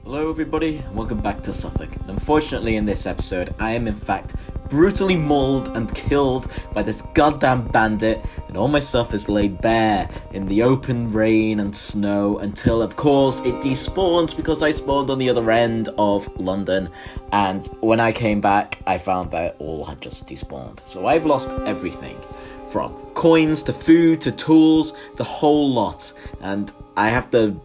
Hello everybody, and welcome back to Suffolk. Unfortunately in this episode, I am in fact brutally mauled and killed by this goddamn bandit, and all my stuff is laid bare in the open rain and snow until of course it despawns because I spawned on the other end of London, and when I came back I found that it all had just despawned. So I've lost everything from coins to food to tools, the whole lot, and I have to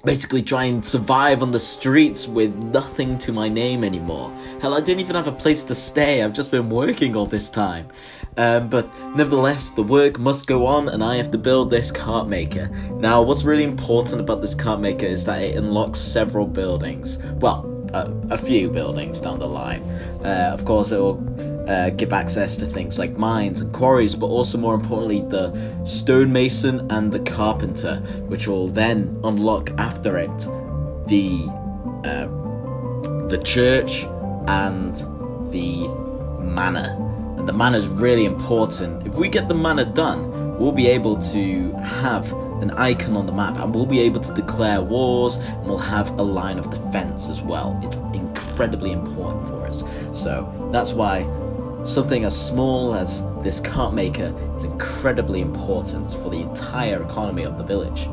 basically try and survive on the streets with nothing to my name anymore. Hell, I didn't even have a place to stay. I've just been working all this time. But nevertheless, the work must go on and I have to build this cart maker. Now, what's really important about this cart maker is that it unlocks several buildings. Well, a few buildings down the line. Of course, it will give access to things like mines and quarries, but also more importantly the stonemason and the carpenter, which will then unlock after it the church and the manor. And the manor is really important. If we get the manor done, we'll be able to have an icon on the map, and we'll be able to declare wars, and we'll have a line of defense as well. It's incredibly important for us. So that's why something as small as this cart maker is incredibly important for the entire economy of the village.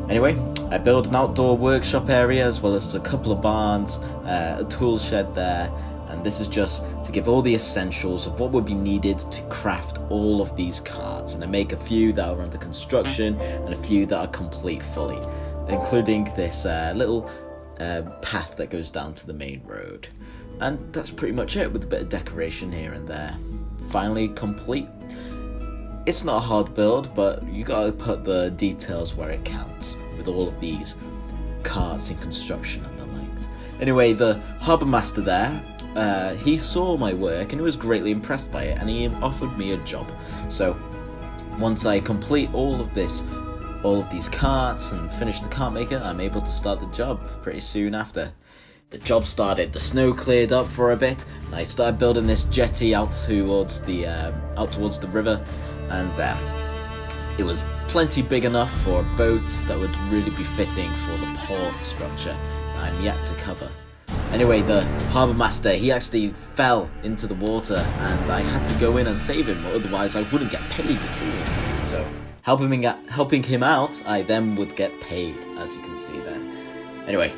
Anyway, I built an outdoor workshop area as well as a couple of barns, a tool shed there, and this is just to give all the essentials of what would be needed to craft all of these carts, and I make a few that are under construction and a few that are complete fully, including this little path that goes down to the main road. And that's pretty much it, with a bit of decoration here and there. Finally complete. It's not a hard build, but you gotta put the details where it counts, with all of these carts in construction and the likes. Anyway, the harbour master there, he saw my work and he was greatly impressed by it, and he offered me a job. So once I complete all of these carts and finish the cart maker, I'm able to start the job pretty soon after. The job started, the snow cleared up for a bit, and I started building this jetty out towards the river, and it was plenty big enough for a boat that would really be fitting for the port structure I'm yet to cover. Anyway, the harbour master, he actually fell into the water, and I had to go in and save him, otherwise I wouldn't get paid at all. So helping him out, I then would get paid, as you can see there. Anyway,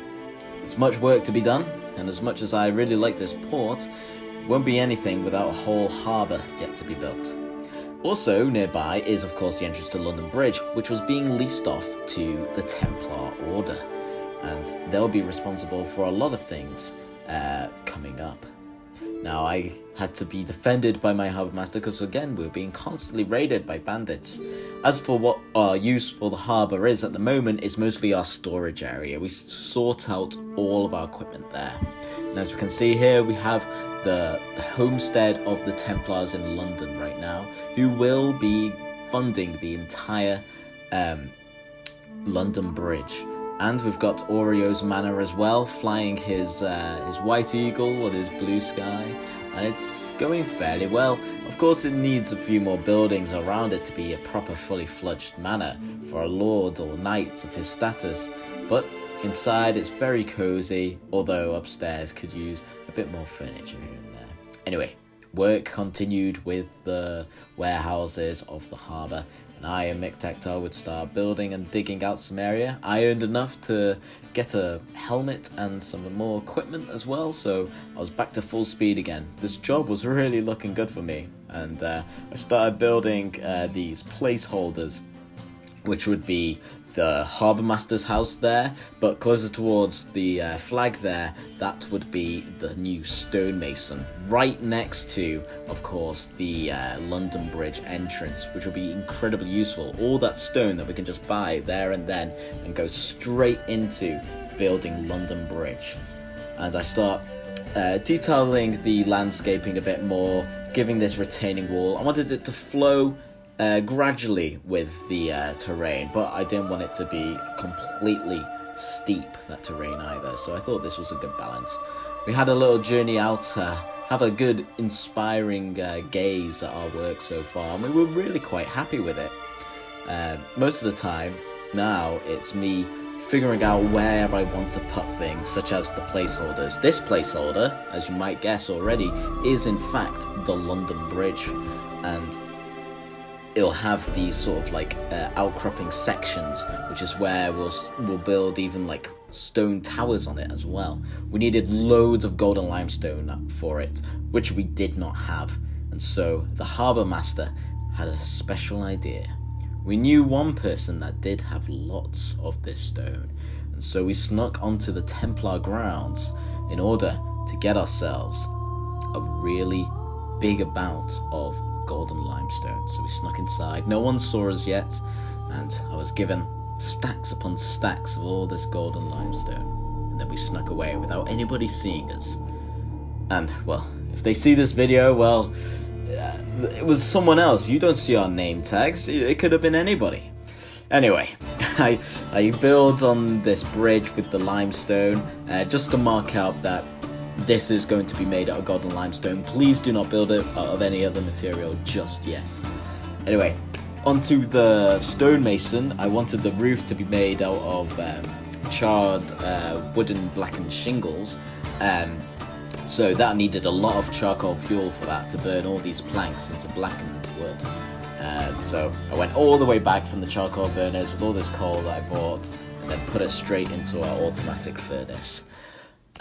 there's much work to be done, and as much as I really like this port, it won't be anything without a whole harbour yet to be built. Also nearby is of course the entrance to London Bridge, which was being leased off to the Templar Order, and they'll be responsible for a lot of things coming up. Now, I had to be defended by my harbour master because, again, we were being constantly raided by bandits. As for what our use for the harbour is at the moment, it's mostly our storage area. We sort out all of our equipment there. And as we can see here, we have the homestead of the Templars in London right now, who will be funding the entire London Bridge. And we've got Oreo's manor as well, flying his white eagle on his blue sky, and it's going fairly well. Of course, it needs a few more buildings around it to be a proper fully fledged manor for a lord or knight of his status, but inside it's very cozy, although upstairs could use a bit more furniture here and there. Anyway, work continued with the warehouses of the harbour, and I and Mick Tactile would start building and digging out some area. I earned enough to get a helmet and some more equipment as well, so I was back to full speed again. This job was really looking good for me, and I started building these placeholders, which would be the harbour master's house there, but closer towards the flag there, that would be the new stonemason, right next to, of course, the London Bridge entrance, which will be incredibly useful. All that stone that we can just buy there and then and go straight into building London Bridge. And I start detailing the landscaping a bit more, giving this retaining wall. I wanted it to flow gradually with the terrain, but I didn't want it to be completely steep, that terrain either, so I thought this was a good balance. We had a little journey out, have a good inspiring gaze at our work so far, and we were really quite happy with it. Most of the time now it's me figuring out where I want to put things, such as the placeholders. This placeholder, as you might guess already, is in fact the London Bridge, and it'll have these sort of like outcropping sections, which is where we'll build even like stone towers on it as well. We needed loads of golden limestone for it, which we did not have, and so the harbour master had a special idea. We knew one person that did have lots of this stone, and so we snuck onto the Templar grounds in order to get ourselves a really big amount of golden limestone. So we snuck inside. No one saw us yet, and I was given stacks upon stacks of all this golden limestone, and then we snuck away without anybody seeing us. And well, if they see this video, well, it was someone else. You don't see our name tags. It could have been anybody. Anyway, I build on this bridge with the limestone just to mark out that this is going to be made out of golden limestone. Please do not build it out of any other material just yet. Anyway, onto the stonemason. I wanted the roof to be made out of charred wooden blackened shingles. So that needed a lot of charcoal fuel for that, to burn all these planks into blackened wood. So I went all the way back from the charcoal burners with all this coal that I bought, and then put it straight into our automatic furnace.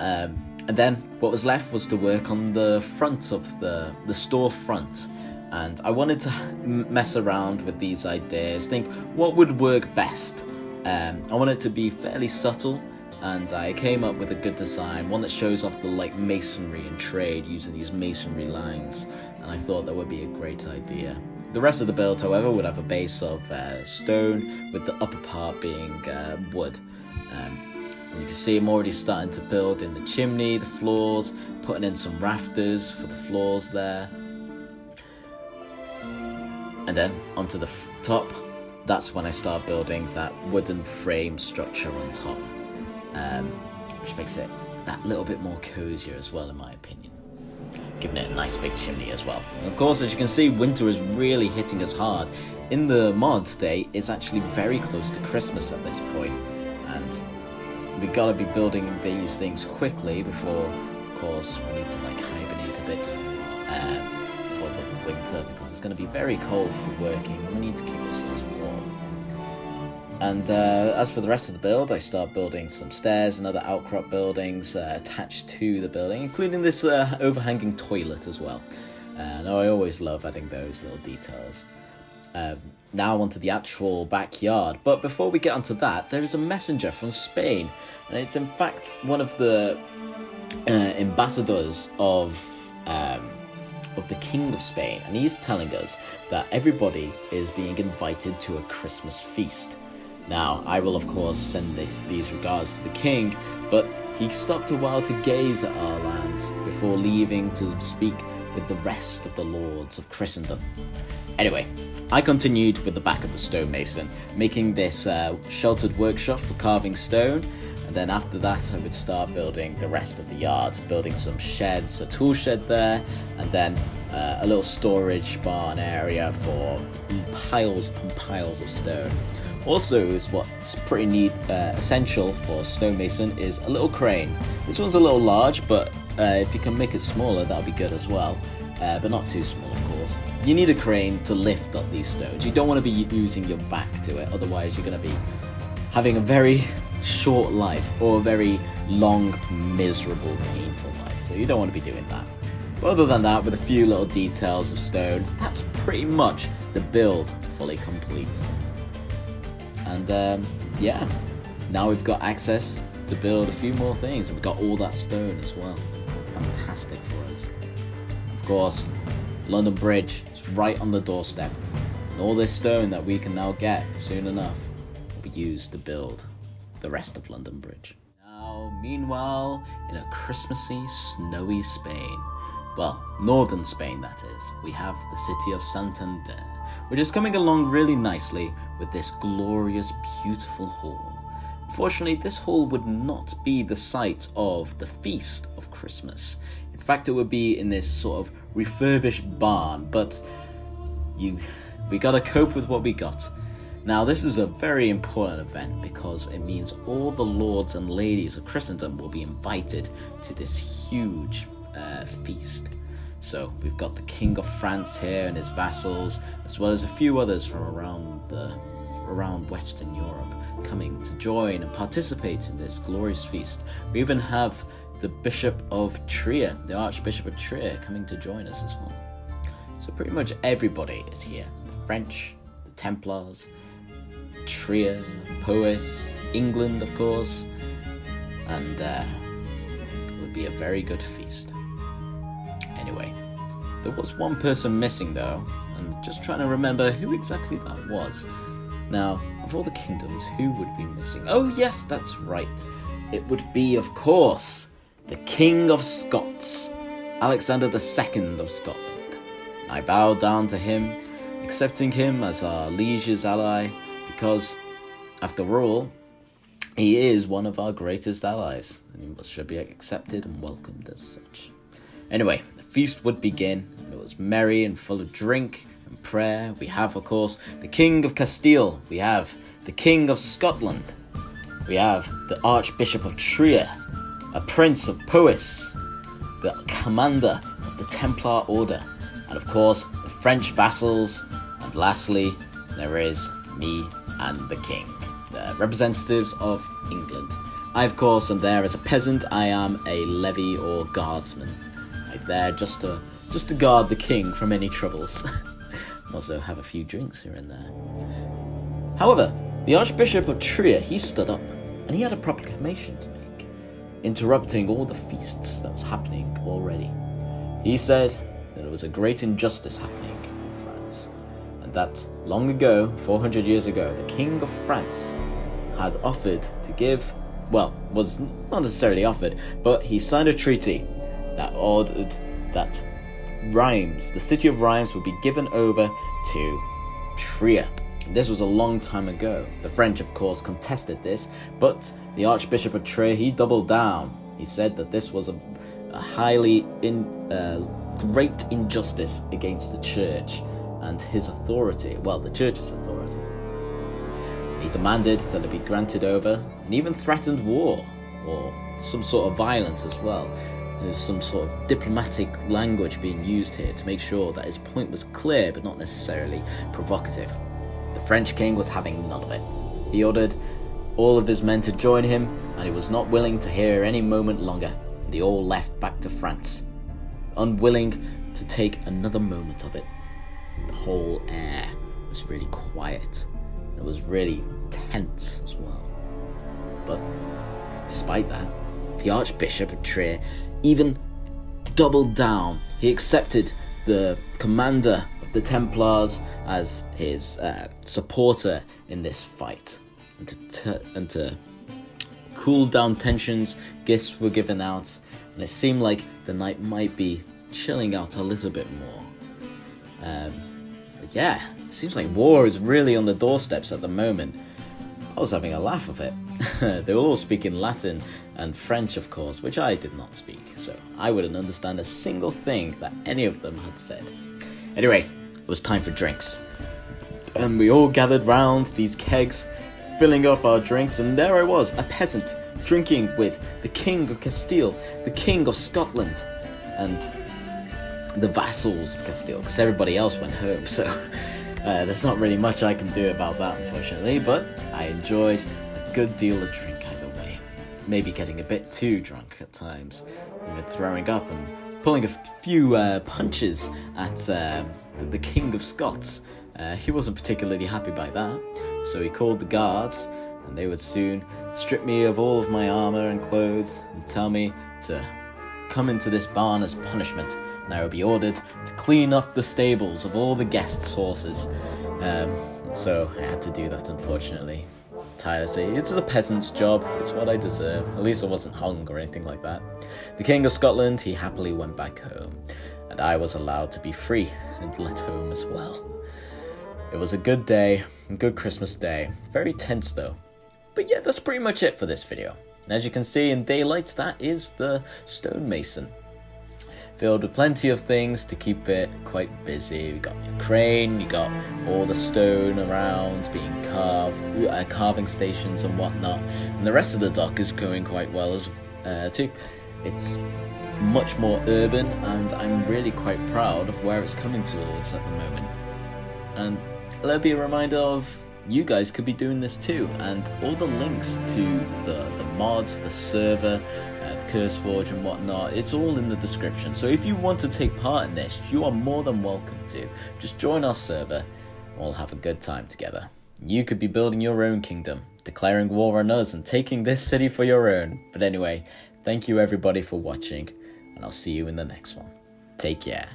And then what was left was to work on the front of the store front. And I wanted to mess around with these ideas, think what would work best. I wanted it to be fairly subtle, and I came up with a good design, one that shows off the like masonry and trade using these masonry lines, and I thought that would be a great idea. The rest of the build, however, would have a base of stone, with the upper part being wood. And you can see I'm already starting to build in the chimney, the floors, putting in some rafters for the floors there. And then onto the top, that's when I start building that wooden frame structure on top. Which makes it that little bit more cozier as well, in my opinion, giving it a nice big chimney as well. And of course, as you can see, winter is really hitting us hard. In the mod state, it's actually very close to Christmas at this point, and we gotta be building these things quickly before, of course, we need to like hibernate a bit for the winter, because it's going to be very cold to be working. We need to keep ourselves warm. And as for the rest of the build, I start building some stairs and other outcrop buildings attached to the building, including this overhanging toilet as well. Now I always love adding those little details. Now onto the actual backyard, but before we get onto that, there is a messenger from Spain, and it's in fact one of the ambassadors of the King of Spain, and he's telling us that everybody is being invited to a Christmas feast. Now, I will of course send these regards to the king, but he stopped a while to gaze at our lands before leaving to speak with the rest of the lords of Christendom. Anyway, I continued with the back of the stonemason, making this sheltered workshop for carving stone, and then after that I would start building the rest of the yard, building some sheds, a tool shed there, and then a little storage barn area for piles upon piles of stone. Also, is what's pretty neat, essential for a stonemason is a little crane. This one's a little large, but if you can make it smaller, that'll be good as well. But not too small, of course. You need a crane to lift up these stones. You don't want to be using your back to it, otherwise you're going to be having a very short life, or a very long, miserable, painful life. So you don't want to be doing that. But other than that, with a few little details of stone, that's pretty much the build fully complete. And yeah, now we've got access to build a few more things, and we've got all that stone as well. Fantastic for us. Of course, London Bridge is right on the doorstep, and all this stone that we can now get soon enough will be used to build the rest of London Bridge. Now, meanwhile, in a Christmassy, snowy Spain, well, northern Spain that is, we have the city of Santander, which is coming along really nicely with this glorious, beautiful hall. Unfortunately, this hall would not be the site of the feast of Christmas. In fact, it would be in this sort of refurbished barn, but we gotta cope with what we got. Now, this is a very important event because it means all the lords and ladies of Christendom will be invited to this huge feast. So we've got the King of France here and his vassals, as well as a few others from around Western Europe coming to join and participate in this glorious feast. We even have the Bishop of Trier, the Archbishop of Trier, coming to join us as well. So pretty much everybody is here. The French, the Templars, Trier, Powys, England, of course, and it would be a very good feast. Anyway, there was one person missing though, and just trying to remember who exactly that was. Now, of all the kingdoms, who would be missing? Oh yes, that's right. It would be, of course, the King of Scots, Alexander II of Scotland. I bowed down to him, accepting him as our liege's ally, because, after all, he is one of our greatest allies, and he should be accepted and welcomed as such. Anyway, the feast would begin. It was merry and full of drink and prayer. We have, of course, the King of Castile. We have the King of Scotland. We have the Archbishop of Trier, a Prince of Powys, the commander of the Templar Order, and of course, the French vassals. And lastly, there is me and the King, the representatives of England. I, of course, am there as a peasant. I am a levy or guardsman. I'm there just to guard the king from any troubles. Also have a few drinks here and there. However, the Archbishop of Trier, he stood up, and he had a proclamation to make, interrupting all the feasts that was happening already. He said that it was a great injustice happening in France, and that long ago, 400 years ago, the King of France had offered to give, well, was not necessarily offered, but he signed a treaty that ordered that Reims, the city of Reims, would be given over to Trier. This was a long time ago. The French, of course, contested this, but the Archbishop of Trier, he doubled down. He said that this was a highly great injustice against the church and his authority, well, the church's authority. He demanded that it be granted over, and even threatened war, or some sort of violence as well. There's some sort of diplomatic language being used here to make sure that his point was clear but not necessarily provocative. The French king was having none of it. He ordered all of his men to join him, and he was not willing to hear any moment longer. They all left back to France, unwilling to take another moment of it. The whole air was really quiet. It was really tense as well. But despite that, the Archbishop of Trier even doubled down. He accepted the commander of the Templars as his supporter in this fight. And to cool down tensions, gifts were given out, and it seemed like the night might be chilling out a little bit more. But yeah, it seems like war is really on the doorsteps at the moment. I was having a laugh of it. They were all speaking Latin and French, of course, which I did not speak, so I wouldn't understand a single thing that any of them had said. Anyway, it was time for drinks. And we all gathered round these kegs, filling up our drinks, and there I was, a peasant, drinking with the King of Castile, the King of Scotland, and the vassals of Castile, because everybody else went home, so there's not really much I can do about that, unfortunately, but I enjoyed a good deal of drink either way. Maybe getting a bit too drunk at times, even throwing up and pulling a few punches at the King of Scots. He wasn't particularly happy by that, so he called the guards, and they would soon strip me of all of my armour and clothes and tell me to come into this barn as punishment, and I would be ordered to clean up the stables of all the guests' horses. So I had to do that, unfortunately. Tirelessly. It's a peasant's job, it's what I deserve. At least I wasn't hung or anything like that. The King of Scotland, he happily went back home, and I was allowed to be free and let home as well. It was a good day, a good Christmas day. Very tense though. But yeah, that's pretty much it for this video. And as you can see in daylight, that is the stonemason. filled with plenty of things to keep it quite busy. You got your crane, you got all the stone around being carving stations and whatnot, and the rest of the dock is going quite well as too. It's much more urban, and I'm really quite proud of where it's coming towards at the moment. And let me be a reminder of you guys could be doing this too, and all the links to the mod, the server, the Curse Forge and whatnot, it's all in the description. So if you want to take part in this, you are more than welcome to. Just join our server and we'll have a good time together. You could be building your own kingdom, declaring war on us and taking this city for your own. But anyway, thank you everybody for watching, and I'll see you in the next one. Take care.